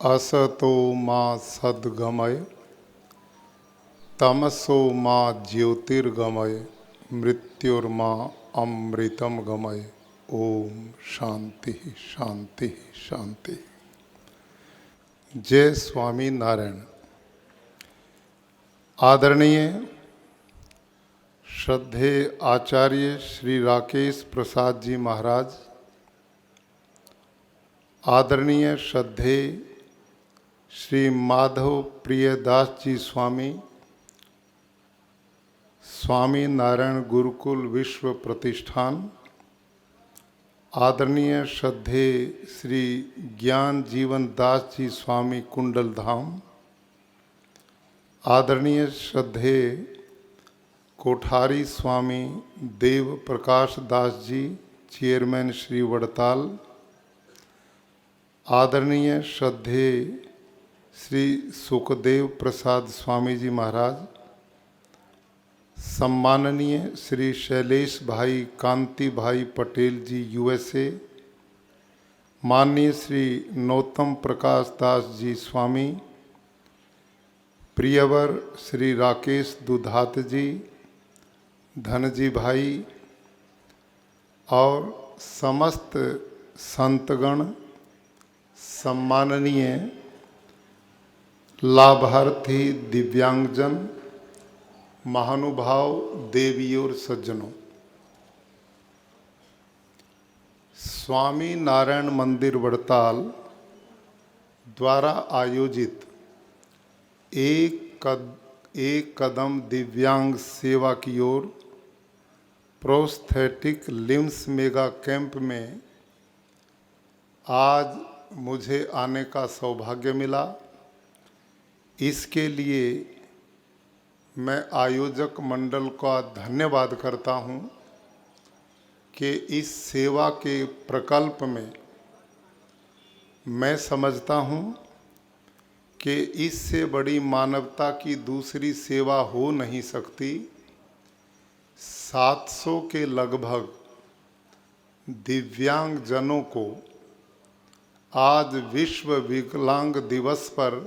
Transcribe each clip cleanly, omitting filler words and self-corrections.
असतो मा सद्गमय तमसो मा ज्योतिर्गमय मृत्युर्मा अमृतम गमय। ओम शांति शांति शांति। जय स्वामी नारायण। आदरणीय श्रद्धेय आचार्य श्री राकेश प्रसाद जी महाराज, आदरणीय श्रद्धेय श्री माधव प्रियदास जी स्वामी, स्वामी नारायण गुरुकुल विश्व प्रतिष्ठान, आदरणीय श्रद्धेय श्री ज्ञान जीवन दास जी स्वामी कुंडल धाम, आदरणीय श्रद्धेय कोठारी स्वामी देव प्रकाश दास जी चेयरमैन श्री वड़ताल, आदरणीय श्रद्धेय श्री सुखदेव प्रसाद स्वामी जी महाराज, सम्माननीय श्री शैलेश भाई कांति भाई पटेल जी यूएसए, माननीय श्री नौतम प्रकाश दास जी स्वामी, प्रियवर श्री राकेश दुधात जी, धनजी भाई और समस्त संतगण, सम्माननीय लाभार्थी दिव्यांगजन, महानुभाव देवी और सज्जनों, स्वामी नारायण मंदिर वड़ताल द्वारा आयोजित एक कदम दिव्यांग सेवा की ओर प्रोस्थेटिक लिम्स मेगा कैंप में आज मुझे आने का सौभाग्य मिला। इसके लिए मैं आयोजक मंडल का धन्यवाद करता हूं कि इस सेवा के प्रकल्प में मैं समझता हूं कि इससे बड़ी मानवता की दूसरी सेवा हो नहीं सकती। 700 के लगभग दिव्यांग जनों को आज विश्व विकलांग दिवस पर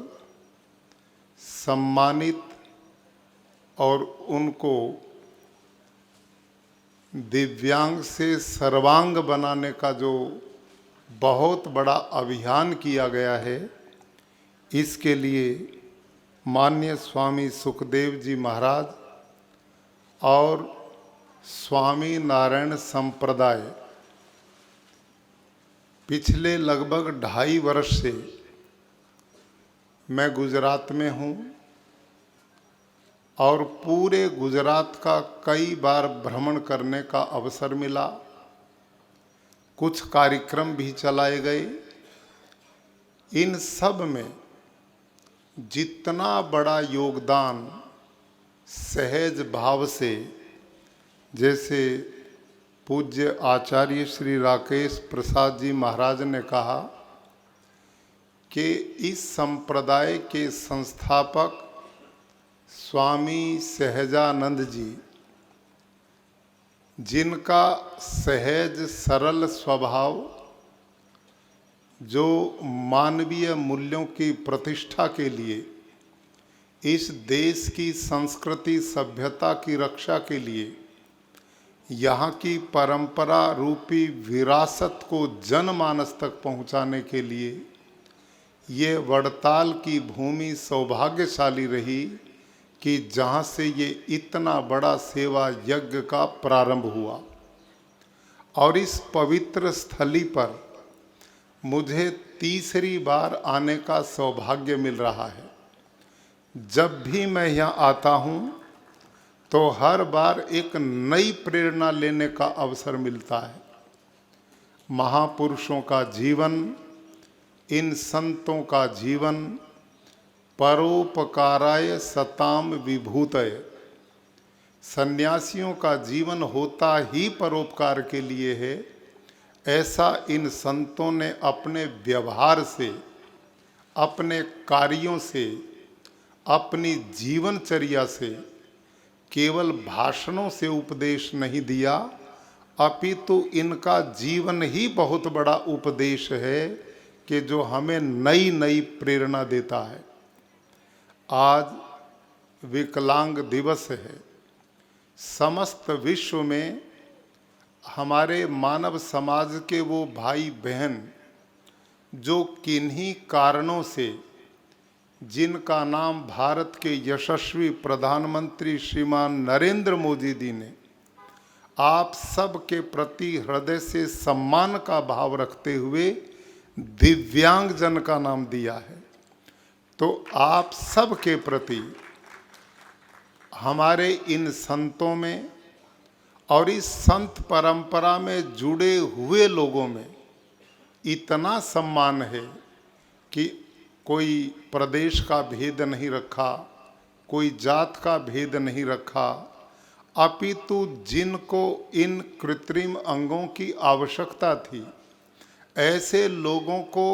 सम्मानित और उनको दिव्यांग से सर्वांग बनाने का जो बहुत बड़ा अभियान किया गया है, इसके लिए माननीय स्वामी सुखदेव जी महाराज और स्वामी नारायण संप्रदाय पिछले लगभग 2.5 वर्ष से मैं गुजरात में हूँ और पूरे गुजरात का कई बार भ्रमण करने का अवसर मिला। कुछ कार्यक्रम भी चलाए गए। इन सब में जितना बड़ा योगदान सहज भाव से, जैसे पूज्य आचार्य श्री राकेश प्रसाद जी महाराज ने कहा कि इस संप्रदाय के संस्थापक स्वामी सहजानंद जी, जिनका सहज सरल स्वभाव जो मानवीय मूल्यों की प्रतिष्ठा के लिए, इस देश की संस्कृति सभ्यता की रक्षा के लिए, यहाँ की परंपरा रूपी विरासत को जनमानस तक पहुँचाने के लिए ये वड़ताल की भूमि सौभाग्यशाली रही कि जहाँ से ये इतना बड़ा सेवा यज्ञ का प्रारंभ हुआ। और इस पवित्र स्थली पर मुझे तीसरी बार आने का सौभाग्य मिल रहा है। जब भी मैं यहाँ आता हूँ तो हर बार एक नई प्रेरणा लेने का अवसर मिलता है। महापुरुषों का जीवन, इन संतों का जीवन परोपकाराय सताम विभूतय, सन्यासियों का जीवन होता ही परोपकार के लिए है। ऐसा इन संतों ने अपने व्यवहार से, अपने कार्यों से, अपनी जीवनचर्या से, केवल भाषणों से उपदेश नहीं दिया, अपितु इनका जीवन ही बहुत बड़ा उपदेश है कि जो हमें नई नई प्रेरणा देता है। आज विकलांग दिवस है। समस्त विश्व में हमारे मानव समाज के वो भाई बहन जो किन्हीं कारणों से, जिनका नाम भारत के यशस्वी प्रधानमंत्री श्रीमान नरेंद्र मोदी जी ने आप सब के प्रति हृदय से सम्मान का भाव रखते हुए दिव्यांगजन का नाम दिया है, तो आप सब के प्रति हमारे इन संतों में और इस संत परंपरा में जुड़े हुए लोगों में इतना सम्मान है कि कोई प्रदेश का भेद नहीं रखा, कोई जात का भेद नहीं रखा, अपितु जिनको इन कृत्रिम अंगों की आवश्यकता थी ऐसे लोगों को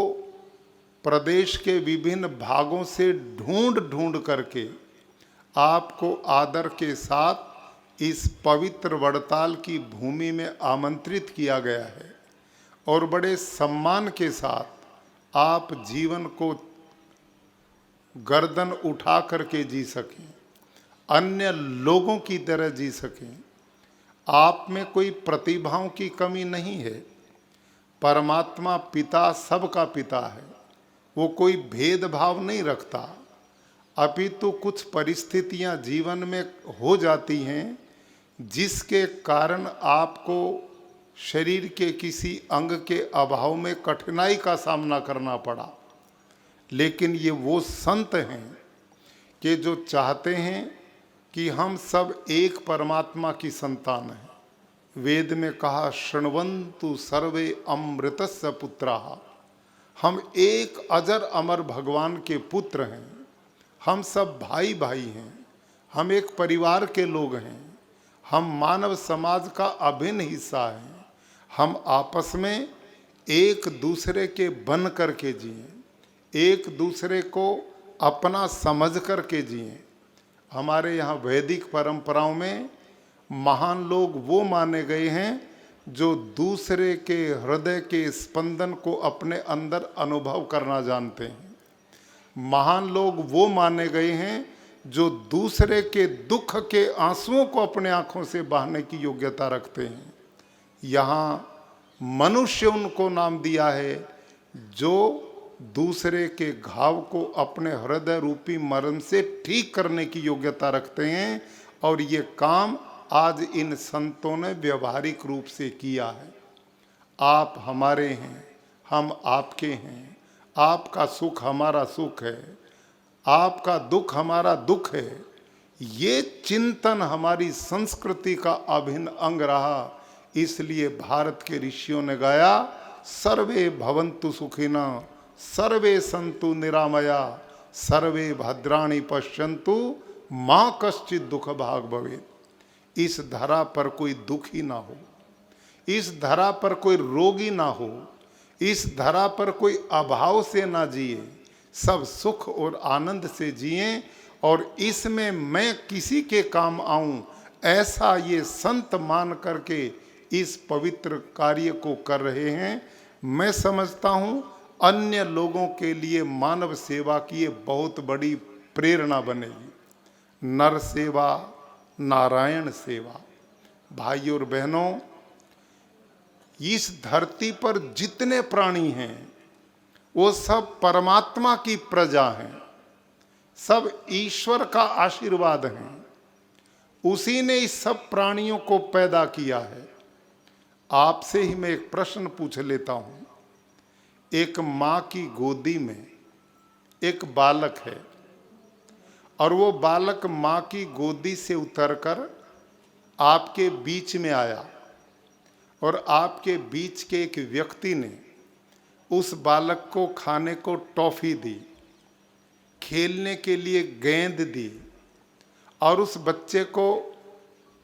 प्रदेश के विभिन्न भागों से ढूंढ ढूंढ करके आपको आदर के साथ इस पवित्र वड़ताल की भूमि में आमंत्रित किया गया है और बड़े सम्मान के साथ आप जीवन को गर्दन उठा करके जी सकें, अन्य लोगों की तरह जी सकें। आप में कोई प्रतिभाओं की कमी नहीं है। परमात्मा पिता सबका पिता है, वो कोई भेदभाव नहीं रखता। अपितु कुछ परिस्थितियां जीवन में हो जाती हैं जिसके कारण आपको शरीर के किसी अंग के अभाव में कठिनाई का सामना करना पड़ा, लेकिन ये वो संत हैं कि जो चाहते हैं कि हम सब एक परमात्मा की संतान हैं। वेद में कहा शृण्वन्तु सर्वे अमृतस्य पुत्राः, हम एक अजर अमर भगवान के पुत्र हैं, हम सब भाई भाई हैं, हम एक परिवार के लोग हैं, हम मानव समाज का अभिन्न हिस्सा हैं। हम आपस में एक दूसरे के बन करके जिएं, एक दूसरे को अपना समझ करके जिएं। हमारे यहाँ वैदिक परंपराओं में महान लोग वो माने गए हैं जो दूसरे के हृदय के स्पंदन को अपने अंदर अनुभव करना जानते हैं। महान लोग वो माने गए हैं जो दूसरे के दुख के आंसुओं को अपने आंखों से बहाने की योग्यता रखते हैं। यहाँ मनुष्य उनको नाम दिया है जो दूसरे के घाव को अपने हृदय रूपी मर्म से ठीक करने की योग्यता रखते हैं, और ये काम आज इन संतों ने व्यवहारिक रूप से किया है। आप हमारे हैं, हम आपके हैं, आपका सुख हमारा सुख है, आपका दुख हमारा दुख है। ये चिंतन हमारी संस्कृति का अभिन्न अंग रहा। इसलिए भारत के ऋषियों ने गाया सर्वे भवन्तु सुखिना सर्वे सन्तु निरामया सर्वे भद्राणि पश्यन्तु माँ कश्चित दुख भाग भवेत्। इस धरा पर कोई दुखी ना हो, इस धरा पर कोई रोगी ना हो, इस धरा पर कोई अभाव से ना जिए, सब सुख और आनंद से जिए, और इसमें मैं किसी के काम आऊं ऐसा ये संत मान करके इस पवित्र कार्य को कर रहे हैं। मैं समझता हूं अन्य लोगों के लिए मानव सेवा की ये बहुत बड़ी प्रेरणा बनेगी। नर सेवा नारायण सेवा। भाइयों और बहनों, इस धरती पर जितने प्राणी हैं वो सब परमात्मा की प्रजा हैं, सब ईश्वर का आशीर्वाद हैं। उसी ने इस सब प्राणियों को पैदा किया है। आपसे ही मैं एक प्रश्न पूछ लेता हूं। एक माँ की गोदी में एक बालक है और वो बालक माँ की गोदी से उतरकर आपके बीच में आया, और आपके बीच के एक व्यक्ति ने उस बालक को खाने को टॉफी दी, खेलने के लिए गेंद दी, और उस बच्चे को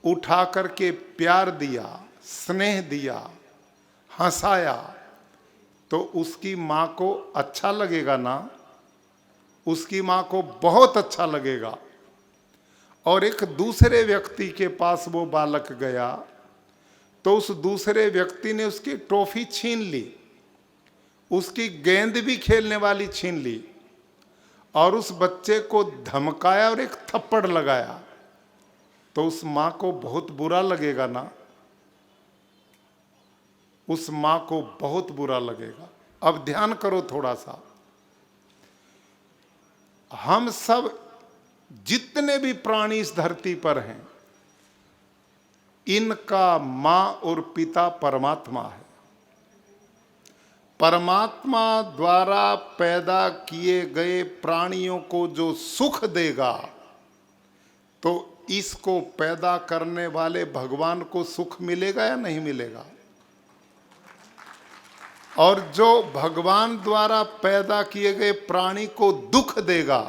उठा करके प्यार दिया, स्नेह दिया, हंसाया, तो उसकी माँ को अच्छा लगेगा ना? उसकी माँ को बहुत अच्छा लगेगा। और एक दूसरे व्यक्ति के पास वो बालक गया तो उस दूसरे व्यक्ति ने उसकी टॉफी छीन ली, उसकी गेंद भी खेलने वाली छीन ली और उस बच्चे को धमकाया और एक थप्पड़ लगाया, तो उस मां को बहुत बुरा लगेगा ना, उस मां को बहुत बुरा लगेगा। अब ध्यान करो थोड़ा सा, हम सब जितने भी प्राणी इस धरती पर हैं, इनका मां और पिता परमात्मा है। परमात्मा द्वारा पैदा किए गए प्राणियों को जो सुख देगा, तो इसको पैदा करने वाले भगवान को सुख मिलेगा या नहीं मिलेगा? और जो भगवान द्वारा पैदा किए गए प्राणी को दुख देगा,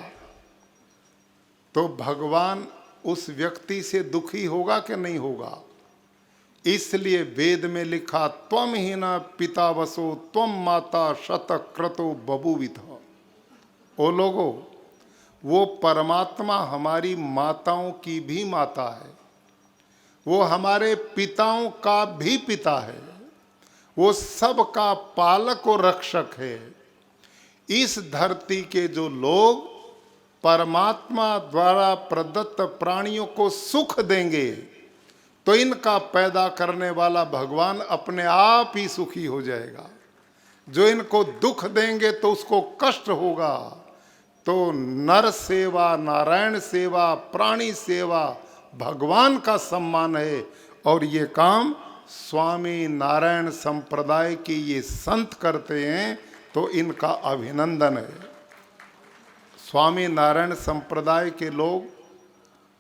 तो भगवान उस व्यक्ति से दुखी होगा कि नहीं होगा? इसलिए वेद में लिखा, त्वम ही न पिता वसो त्वम माता शतक्रतो बभूविथ। ओ लोगो, वो परमात्मा हमारी माताओं की भी माता है, वो हमारे पिताओं का भी पिता है, वो सबका पालक और रक्षक है। इस धरती के जो लोग परमात्मा द्वारा प्रदत्त प्राणियों को सुख देंगे, तो इनका पैदा करने वाला भगवान अपने आप ही सुखी हो जाएगा। जो इनको दुख देंगे तो उसको कष्ट होगा। तो नर सेवा, नारायण सेवा, प्राणी सेवा भगवान का सम्मान है, और ये काम स्वामी नारायण संप्रदाय के ये संत करते हैं, तो इनका अभिनंदन है। स्वामी नारायण संप्रदाय के लोग,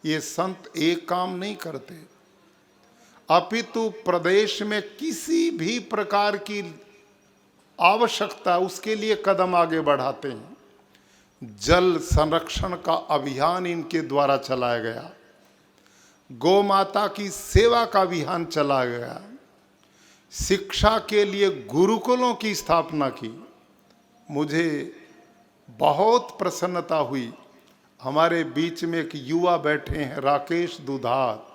ये संत एक काम नहीं करते, अपितु प्रदेश में किसी भी प्रकार की आवश्यकता, उसके लिए कदम आगे बढ़ाते हैं। जल संरक्षण का अभियान इनके द्वारा चलाया गया, गौ माता की सेवा का अभियान चलाया गया, शिक्षा के लिए गुरुकुलों की स्थापना की। मुझे बहुत प्रसन्नता हुई, हमारे बीच में एक युवा बैठे हैं, राकेश दुधात,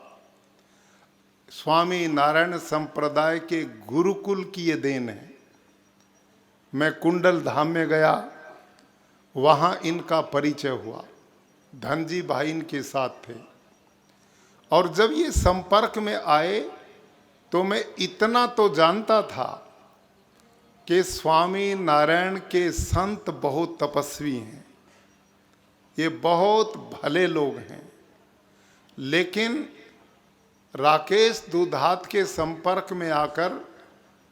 स्वामी नारायण संप्रदाय के गुरुकुल की ये देन है। मैं कुंडल धाम में गया, वहाँ इनका परिचय हुआ, धनजी भाई इनके साथ थे, और जब ये संपर्क में आए तो मैं इतना तो जानता था कि स्वामी नारायण के संत बहुत तपस्वी हैं, ये बहुत भले लोग हैं। लेकिन राकेश दुधात के संपर्क में आकर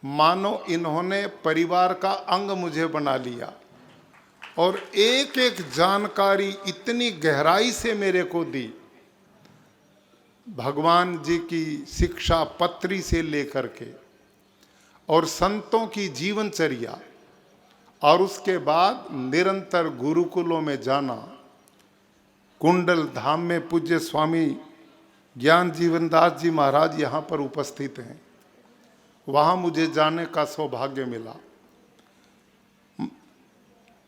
मानो इन्होंने परिवार का अंग मुझे बना लिया, और एक एक जानकारी इतनी गहराई से मेरे को दी, भगवान जी की शिक्षा पत्री से लेकर के, और संतों की जीवनचर्या, और उसके बाद निरंतर गुरुकुलों में जाना। कुंडल धाम में पूज्य स्वामी ज्ञान जीवनदास जी महाराज यहाँ पर उपस्थित हैं, वहाँ मुझे जाने का सौभाग्य मिला।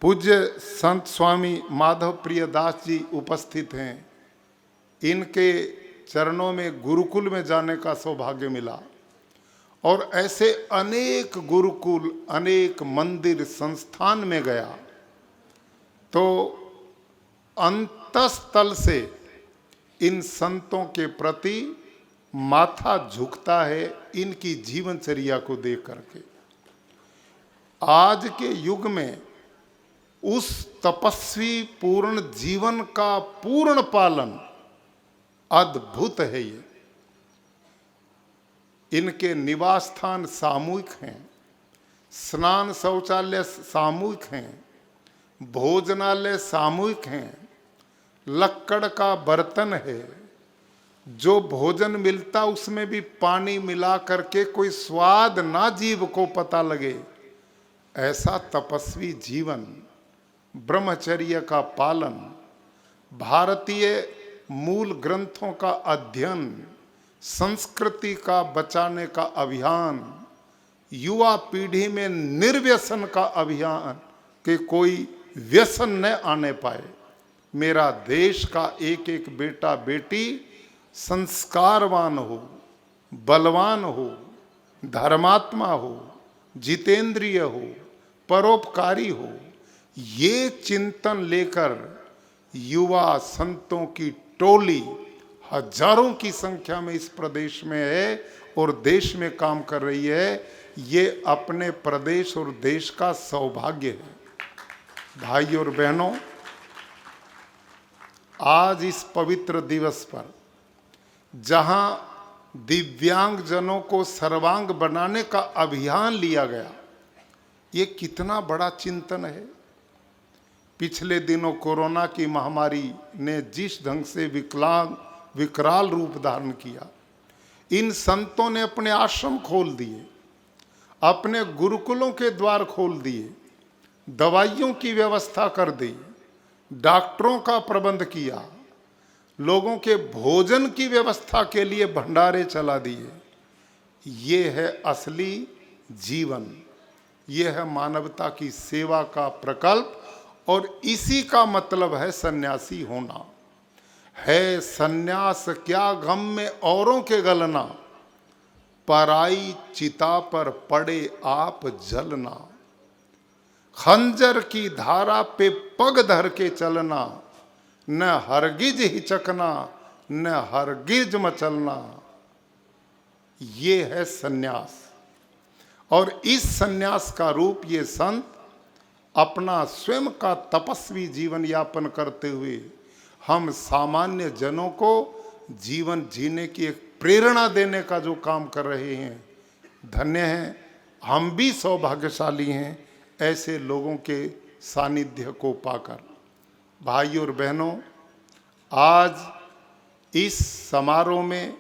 पूज्य संत स्वामी माधव प्रिय दास जी उपस्थित हैं, इनके चरणों में गुरुकुल में जाने का सौभाग्य मिला। और ऐसे अनेक गुरुकुल, अनेक मंदिर संस्थान में गया, तो अंतस्थल से इन संतों के प्रति माथा झुकता है, इनकी जीवनचर्या को देख करके। आज के युग में उस तपस्वी पूर्ण जीवन का पूर्ण पालन अद्भुत है। ये इनके निवास स्थान सामूहिक हैं, स्नान शौचालय सामूहिक हैं, भोजनालय सामूहिक हैं, लक्कड़ का बर्तन है, जो भोजन मिलता उसमें भी पानी मिला करके कोई स्वाद ना जीव को पता लगे, ऐसा तपस्वी जीवन, ब्रह्मचर्य का पालन, भारतीय मूल ग्रंथों का अध्ययन, संस्कृति का बचाने का अभियान, युवा पीढ़ी में निर्व्यसन का अभियान कि कोई व्यसन न आने पाए। मेरा देश का एक एक बेटा बेटी संस्कारवान हो, बलवान हो, धर्मात्मा हो, जितेंद्रिय हो, परोपकारी हो, ये चिंतन लेकर युवा संतों की टोली हजारों की संख्या में इस प्रदेश में है और देश में काम कर रही है। ये अपने प्रदेश और देश का सौभाग्य है। भाई और बहनों, आज इस पवित्र दिवस पर जहां दिव्यांग जनों को सर्वांग बनाने का अभियान लिया गया, ये कितना बड़ा चिंतन है। पिछले दिनों कोरोना की महामारी ने जिस ढंग से विकराल रूप धारण किया, इन संतों ने अपने आश्रम खोल दिए, अपने गुरुकुलों के द्वार खोल दिए, दवाइयों की व्यवस्था कर दी, डॉक्टरों का प्रबंध किया, लोगों के भोजन की व्यवस्था के लिए भंडारे चला दिए। ये है असली जीवन, ये है मानवता की सेवा का प्रकल्प और इसी का मतलब है सन्यासी होना। है सन्यास क्या गम में औरों के गलना, पराई चिता पर पड़े आप जलना। खंजर की धारा पे पग धर के चलना, न हरगिज हिचकना न हरगिज मचलना। ये है सन्यास। और इस सन्यास का रूप ये संत अपना स्वयं का तपस्वी जीवन यापन करते हुए हम सामान्य जनों को जीवन जीने की एक प्रेरणा देने का जो काम कर रहे हैं, धन्य हैं। हम भी सौभाग्यशाली हैं ऐसे लोगों के सानिध्य को पाकर। भाई और बहनों, आज इस समारोह में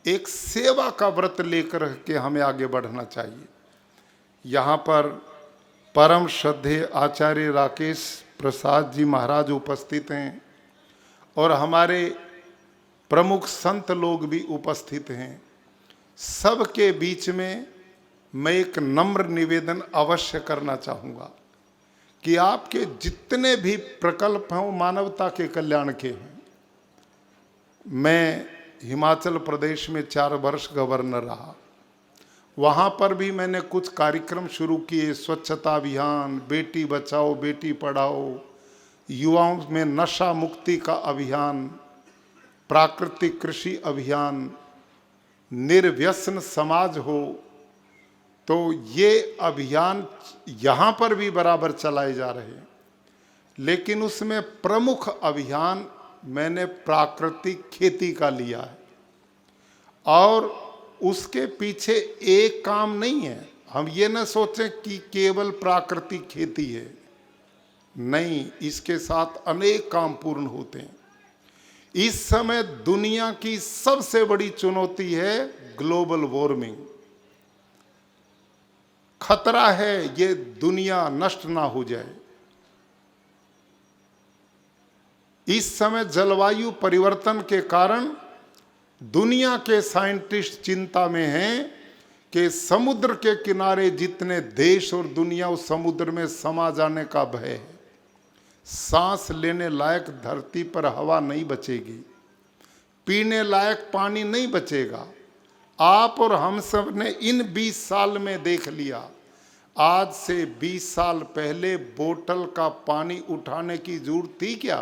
एक सेवा का व्रत लेकर के हमें आगे बढ़ना चाहिए। यहाँ पर परम श्रद्धेय आचार्य राकेश प्रसाद जी महाराज उपस्थित हैं और हमारे प्रमुख संत लोग भी उपस्थित हैं। सबके बीच में मैं एक नम्र निवेदन अवश्य करना चाहूँगा कि आपके जितने भी प्रकल्प हैं वो मानवता के कल्याण के हैं। मैं हिमाचल प्रदेश में 4 वर्ष गवर्नर रहा। वहाँ पर भी मैंने कुछ कार्यक्रम शुरू किए, स्वच्छता अभियान, बेटी बचाओ बेटी पढ़ाओ, युवाओं में नशा मुक्ति का अभियान, प्राकृतिक कृषि अभियान, निर्व्यसन समाज हो। तो ये अभियान यहाँ पर भी बराबर चलाए जा रहे हैं, लेकिन उसमें प्रमुख अभियान मैंने प्राकृतिक खेती का लिया है। और उसके पीछे एक काम नहीं है, हम ये न सोचें कि केवल प्राकृतिक खेती है, नहीं, इसके साथ अनेक काम पूर्ण होते हैं। इस समय दुनिया की सबसे बड़ी चुनौती है ग्लोबल वार्मिंग। खतरा है ये दुनिया नष्ट ना हो जाए। इस समय जलवायु परिवर्तन के कारण दुनिया के साइंटिस्ट चिंता में हैं कि समुद्र के किनारे जितने देश और दुनिया उस समुद्र में समा जाने का भय है। सांस लेने लायक धरती पर हवा नहीं बचेगी, पीने लायक पानी नहीं बचेगा। आप और हम सब ने इन 20 साल में देख लिया, आज से 20 साल पहले बोतल का पानी उठाने की जरूरत थी क्या?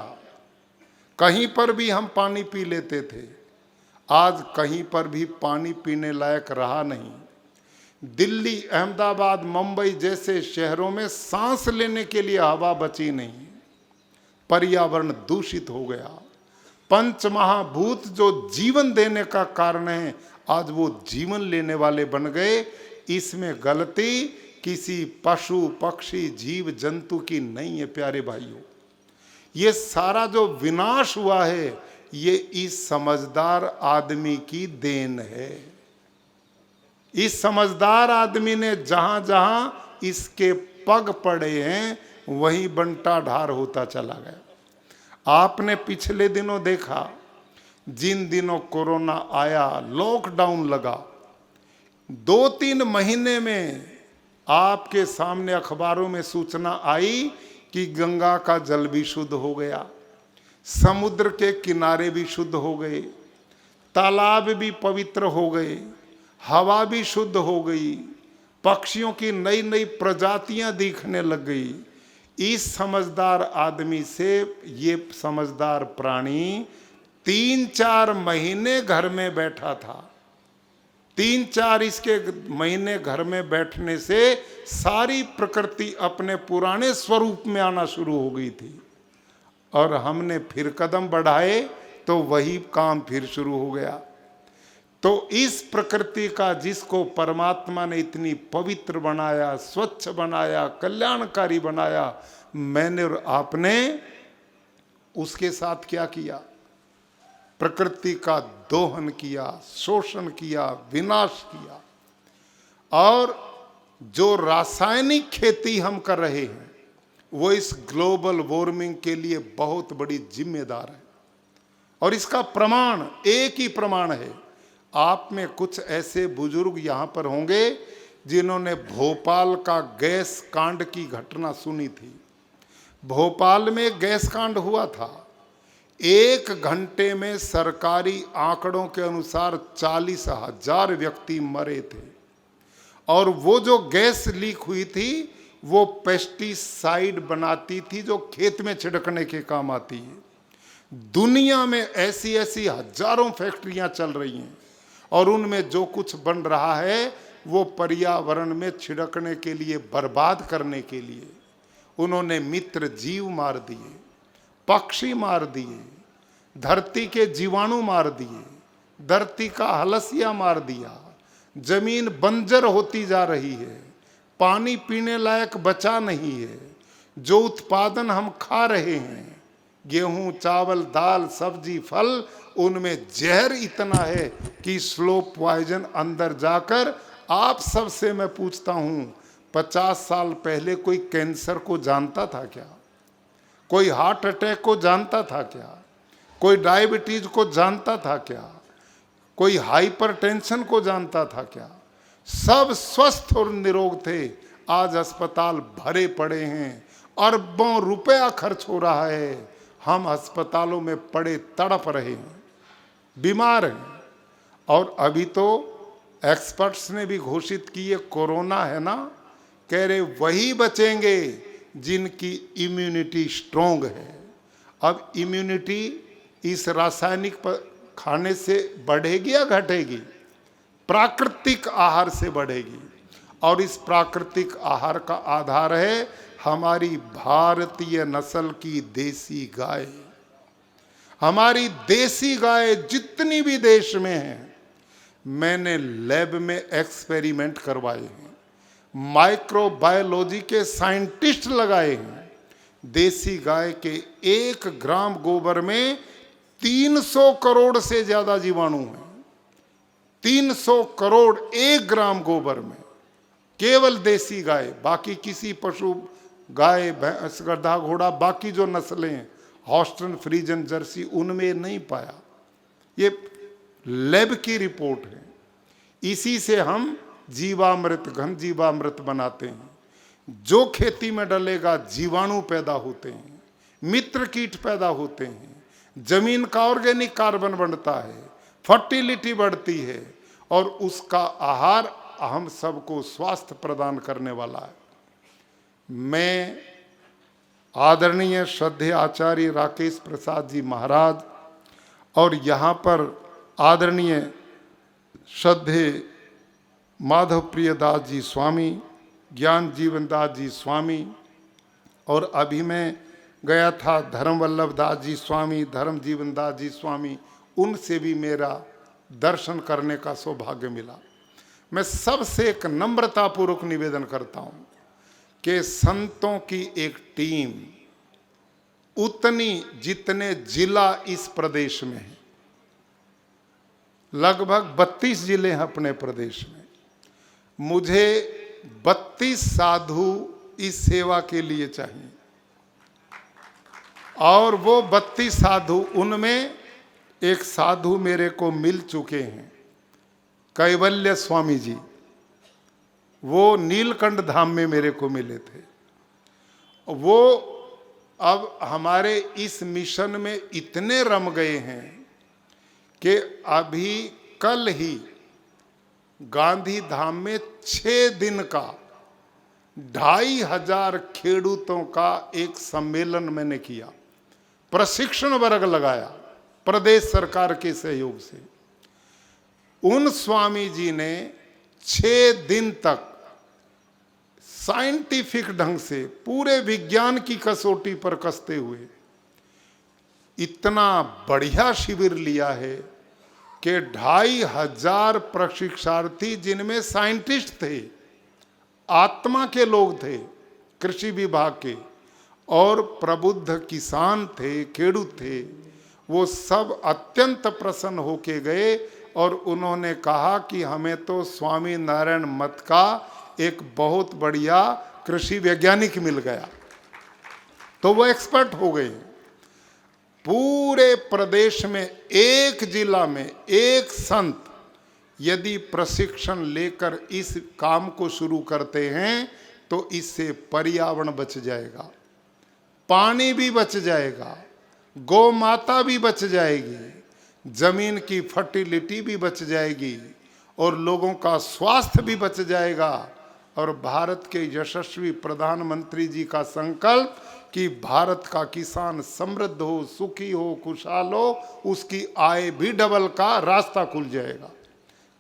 कहीं पर भी हम पानी पी लेते थे। आज कहीं पर भी पानी पीने लायक रहा नहीं। दिल्ली, अहमदाबाद, मुंबई जैसे शहरों में सांस लेने के लिए हवा बची नहीं। पर्यावरण दूषित हो गया। पंच महाभूत जो जीवन देने का कारण है, आज वो जीवन लेने वाले बन गए। इसमें गलती किसी पशु पक्षी जीव जंतु की नहीं है। प्यारे भाइयों, ये सारा जो विनाश हुआ है ये इस समझदार आदमी की देन है। इस समझदार आदमी ने जहां जहां इसके पग पड़े हैं वहीं बंटा ढार होता चला गया। आपने पिछले दिनों देखा, जिन दिनों कोरोना आया, लॉकडाउन लगा, 2-3 महीने में आपके सामने अखबारों में सूचना आई कि गंगा का जल भी शुद्ध हो गया, समुद्र के किनारे भी शुद्ध हो गए, तालाब भी पवित्र हो गए, हवा भी शुद्ध हो गई, पक्षियों की नई नई प्रजातियां दिखने लग गई। इस समझदार आदमी से ये समझदार प्राणी 3-4 महीने घर में बैठा था। 3-4 इसके महीने घर में बैठने से सारी प्रकृति अपने पुराने स्वरूप में आना शुरू हो गई थी। और हमने फिर कदम बढ़ाए तो वही काम फिर शुरू हो गया। तो इस प्रकृति का, जिसको परमात्मा ने इतनी पवित्र बनाया, स्वच्छ बनाया, कल्याणकारी बनाया, मैंने और आपने उसके साथ क्या किया? प्रकृति का दोहन किया, शोषण किया, विनाश किया। और जो रासायनिक खेती हम कर रहे हैं वो इस ग्लोबल वार्मिंग के लिए बहुत बड़ी जिम्मेदार है। और इसका प्रमाण एक ही प्रमाण है। आप में कुछ ऐसे बुजुर्ग यहाँ पर होंगे जिन्होंने भोपाल का गैस कांड की घटना सुनी थी। भोपाल में गैस कांड हुआ था। 1 घंटे में सरकारी आंकड़ों के अनुसार 40,000 व्यक्ति मरे थे। और वो जो गैस लीक हुई थी वो पेस्टिसाइड बनाती थी जो खेत में छिड़कने के काम आती है। दुनिया में ऐसी ऐसी हजारों फैक्ट्रियां चल रही हैं और उनमें जो कुछ बन रहा है वो पर्यावरण में छिड़कने के लिए, बर्बाद करने के लिए। उन्होंने मित्र जीव मार दिए, पक्षी मार दिए, धरती के जीवाणु मार दिए, धरती का हलसिया मार दिया, जमीन बंजर होती जा रही है, पानी पीने लायक बचा नहीं है। जो उत्पादन हम खा रहे हैं, गेहूं, चावल, दाल, सब्जी, फल, उनमें जहर इतना है कि स्लो पॉइजन अंदर जाकर, आप सबसे मैं पूछता हूं, 50 साल पहले कोई कैंसर को जानता था क्या? कोई हार्ट अटैक को जानता था क्या? कोई डायबिटीज को जानता था क्या? कोई हाइपरटेंशन को जानता था क्या? सब स्वस्थ और निरोग थे। आज अस्पताल भरे पड़े हैं, अरबों रुपया खर्च हो रहा है, हम अस्पतालों में पड़े तड़प रहे हैं, बीमार हैं। और अभी तो एक्सपर्ट्स ने भी घोषित की है, कोरोना है ना, कह रहे वही बचेंगे जिनकी इम्यूनिटी स्ट्रोंग है। अब इम्यूनिटी इस रासायनिक खाने से बढ़ेगी या घटेगी? प्राकृतिक आहार से बढ़ेगी। और इस प्राकृतिक आहार का आधार है हमारी भारतीय नस्ल की देसी गाय। हमारी देसी गाय जितनी भी देश में है, मैंने लैब में एक्सपेरिमेंट करवाए हैं, माइक्रोबायोलॉजी के साइंटिस्ट लगाए हैं। देसी गाय के 1 ग्राम गोबर में 300 करोड़ से ज्यादा जीवाणु हैं। 300 करोड़ 1 ग्राम गोबर में, केवल देसी गाय। बाकी किसी पशु, गाय, भैंस, गधा, घोड़ा, बाकी जो नस्लें हैं, हॉस्टन, फ्रीजन, जर्सी, उनमें नहीं पाया। ये लैब की रिपोर्ट है। इसी से हम जीवामृत, घन जीवामृत बनाते हैं। जो खेती में डलेगा जीवाणु पैदा होते हैं, मित्र कीट पैदा होते हैं, जमीन का ऑर्गेनिक कार्बन बनता है, फर्टिलिटी बढ़ती है और उसका आहार हम सबको स्वास्थ्य प्रदान करने वाला है। मैं आदरणीय श्रद्धेय आचार्य राकेश प्रसाद जी महाराज और यहाँ पर आदरणीय श्रद्धेय माधव प्रिय दास जी स्वामी, ज्ञान जीवन दास जी स्वामी, और अभी मैं गया था धर्म वल्लभ दास जी स्वामी, धर्म जीवन दास जी स्वामी, उनसे भी मेरा दर्शन करने का सौभाग्य मिला। मैं सबसे एक नम्रतापूर्वक निवेदन करता हूँ कि संतों की एक टीम उतनी जितने जिला इस प्रदेश में है, लगभग 32 जिले हैं अपने प्रदेश में, मुझे 32 साधु इस सेवा के लिए चाहिए। और वो 32 साधु, उनमें एक साधु मेरे को मिल चुके हैं, कैवल्य स्वामी जी। वो नीलकंठ धाम में मेरे को मिले थे। वो अब हमारे इस मिशन में इतने रम गए हैं कि अभी कल ही गांधी धाम में 6 दिन का 2500 खेडूतों का एक सम्मेलन मैंने किया, प्रशिक्षण वर्ग लगाया प्रदेश सरकार के सहयोग से। उन स्वामी जी ने 6 दिन तक साइंटिफिक ढंग से पूरे विज्ञान की कसौटी पर कसते हुए इतना बढ़िया शिविर लिया है कि 2500 प्रशिक्षार्थी, जिनमें साइंटिस्ट थे, आत्मा के लोग थे कृषि विभाग के, और प्रबुद्ध किसान थे, खेडूत थे, वो सब अत्यंत प्रसन्न होके गए और उन्होंने कहा कि हमें तो स्वामी नारायण मत का एक बहुत बढ़िया कृषि वैज्ञानिक मिल गया। तो वो एक्सपर्ट हो गए। पूरे प्रदेश में एक जिला में एक संत यदि प्रशिक्षण लेकर इस काम को शुरू करते हैं तो इससे पर्यावरण बच जाएगा, पानी भी बच जाएगा, गौ माता भी बच जाएगी, जमीन की फर्टिलिटी भी बच जाएगी और लोगों का स्वास्थ्य भी बच जाएगा। और भारत के यशस्वी प्रधानमंत्री जी का संकल्प कि भारत का किसान समृद्ध हो, सुखी हो, खुशहाल हो, उसकी आय भी डबल का रास्ता खुल जाएगा।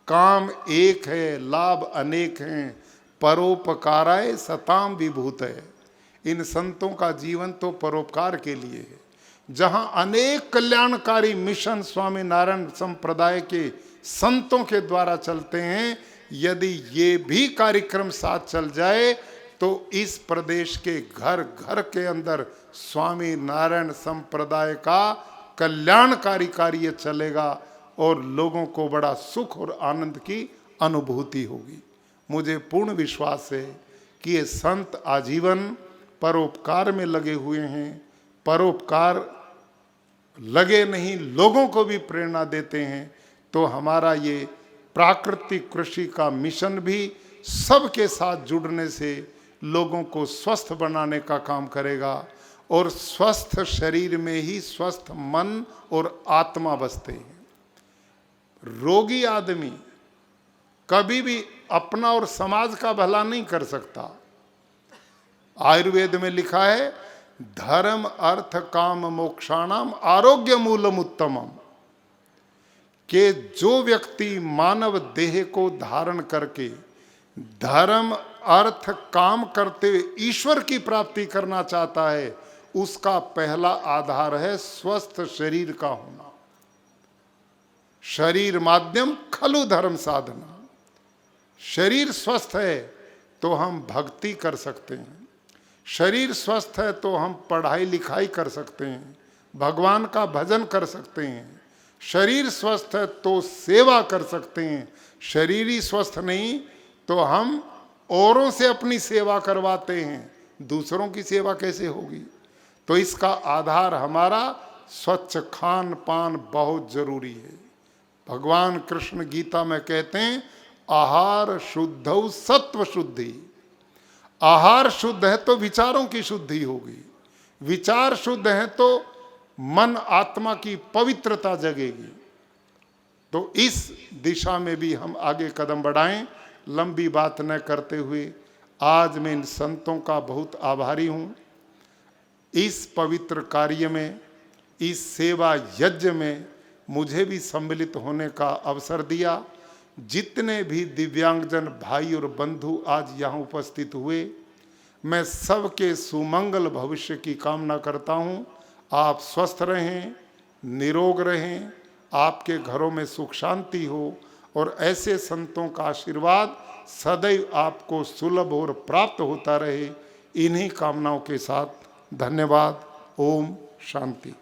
काम एक है, लाभ अनेक हैं, परोपकाराय सताम विभूत है। इन संतों का जीवन तो परोपकार के लिए है। जहां अनेक कल्याणकारी मिशन स्वामी नारायण संप्रदाय के संतों के द्वारा चलते हैं, यदि ये भी कार्यक्रम साथ चल जाए तो इस प्रदेश के घर घर के अंदर स्वामी नारायण संप्रदाय का कल्याणकारी कार्य चलेगा और लोगों को बड़ा सुख और आनंद की अनुभूति होगी। मुझे पूर्ण विश्वास है कि ये संत आजीवन परोपकार में लगे हुए हैं, परोपकार लगे नहीं लोगों को भी प्रेरणा देते हैं। तो हमारा ये प्राकृतिक कृषि का मिशन भी सबके साथ जुड़ने से लोगों को स्वस्थ बनाने का काम करेगा और स्वस्थ शरीर में ही स्वस्थ मन और आत्मा बसते हैं। रोगी आदमी कभी भी अपना और समाज का भला नहीं कर सकता। आयुर्वेद में लिखा है धर्म अर्थ काम मोक्षाणाम आरोग्य मूलम उत्तमम, कि जो व्यक्ति मानव देह को धारण करके धर्म अर्थ काम करते हुए ईश्वर की प्राप्ति करना चाहता है, उसका पहला आधार है स्वस्थ शरीर का होना। शरीर माध्यम खलु धर्म साधना। शरीर स्वस्थ है तो हम भक्ति कर सकते हैं, शरीर स्वस्थ है तो हम पढ़ाई लिखाई कर सकते हैं, भगवान का भजन कर सकते हैं। शरीर स्वस्थ है तो सेवा कर सकते हैं। शरीर ही स्वस्थ नहीं तो हम औरों से अपनी सेवा करवाते हैं, दूसरों की सेवा कैसे होगी। तो इसका आधार हमारा स्वच्छ खान पान बहुत जरूरी है। भगवान कृष्ण गीता में कहते हैं आहार शुद्धौ सत्व शुद्धि। आहार शुद्ध है तो विचारों की शुद्धि होगी, विचार शुद्ध है तो मन आत्मा की पवित्रता जगेगी। तो इस दिशा में भी हम आगे कदम बढ़ाएं। लंबी बात न करते हुए आज मैं इन संतों का बहुत आभारी हूँ। इस पवित्र कार्य में, इस सेवा यज्ञ में मुझे भी सम्मिलित होने का अवसर दिया। जितने भी दिव्यांगजन भाई और बंधु आज यहाँ उपस्थित हुए, मैं सबके सुमंगल भविष्य की कामना करता हूँ। आप स्वस्थ रहें, निरोग रहें, आपके घरों में सुख शांति हो और ऐसे संतों का आशीर्वाद सदैव आपको सुलभ और प्राप्त होता रहे। इन्हीं कामनाओं के साथ धन्यवाद। ओम शांति।